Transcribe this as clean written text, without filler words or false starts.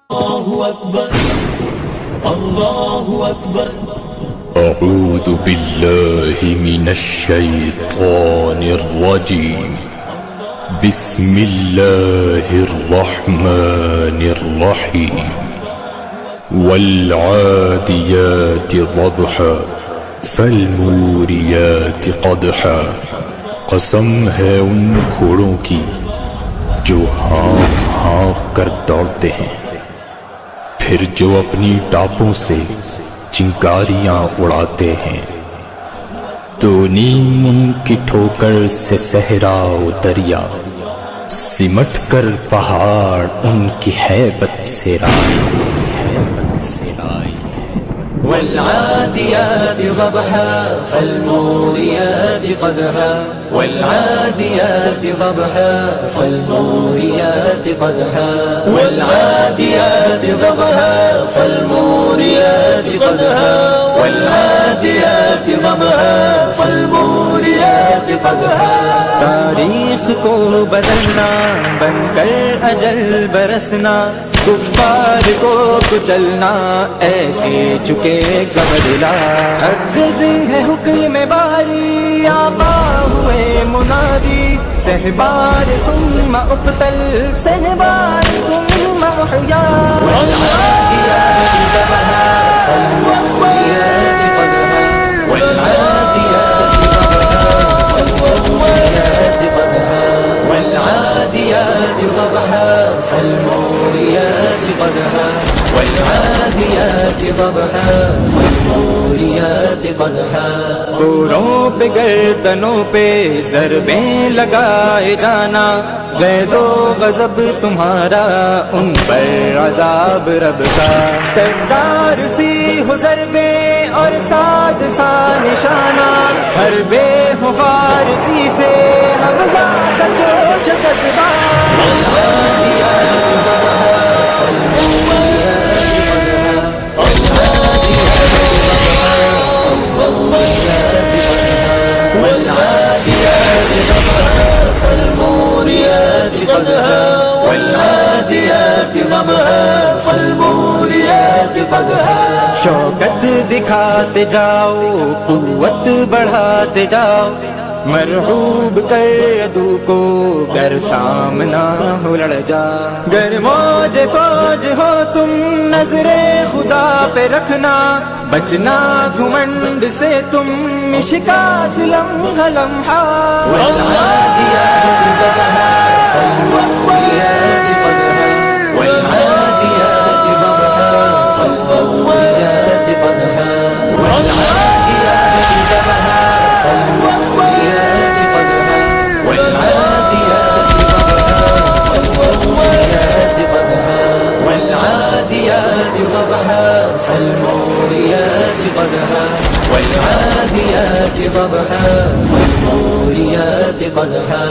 اللہ اکبر اللہ اکبر۔ اعوذ باللہ من الشیطان الرجیم، بسم اللہ الرحمن الرحیم۔ والعادیات ضبحا فالموریات قدحا، قسم ہے ان گھوڑوں کی جو ہانپ ہانپ کر دوڑتے ہیں، پھر جو اپنی ٹاپوں سے چنگاریاں اڑاتے ہیں۔ تو نیم ان کی ٹھوکر سے صحرا و دریا، سمٹ کر پہاڑ ان کی ہیبت سے رائی۔ والعادیات ضبحا فالموریات قدحا، والعادیات ضبحا فالموریات قدحا، والعادیات ضبحا فالموریات قدحا، والعادیات ضبحا فالموریات قدحا۔ تاریخ کو بدلنا بن کر اجل برسنا، کفار کو کچلنا ایسے چکے کبدلا۔ ابرزی ہے حکم باری آقا ہوئے منادی، سہبار ثم اقتل سہبار ثم احیا۔ والعادیات ضبحا فالموریات قدحا، والعادیات ضبحا فالموریات قدحا، والعادیات ضبحا فالموریات قدحا، والعادیات ضبحا فالموریات قدحا۔ گوروں پہ گردنوں پہ ضربیں لگائے جانا، غیظ و غضب تمہارا ان پر عذاب رب کا۔ تکرار سی ہو ضربیں اور ساد سا نشانہ، ہر بے ہو فارسی سے حمزہ سجو شکستہ۔ والعادیات ضبحا فالموریات قدحا، والعادیات ضبحا فالموریات قدحا، والعادیات ضبحا فالموریات قدحا، والعادیات ضبحا فالموریات قدحا۔ شوکت دکھاتے جاؤ، قوت بڑھاتے جاؤ، مرعوب کر عدو کو گر سامنا ہو لڑ جا۔ گر موج فوج ہو تم نظر خدا پہ رکھنا، بچنا گھمنڈ سے تم مشکات لمحہ لمحہ۔ والعادیات ضبحا فالموریات قدحا، والعادیات ضبحا فالموریات قدحا، والعادیات ضبحا فالموریات قدحا، والعادیات ضبحا فالموریات قدحا، والعادیات ضبحا فالموریات قدحا، والعادیات ضبحا فالموریات قدحا۔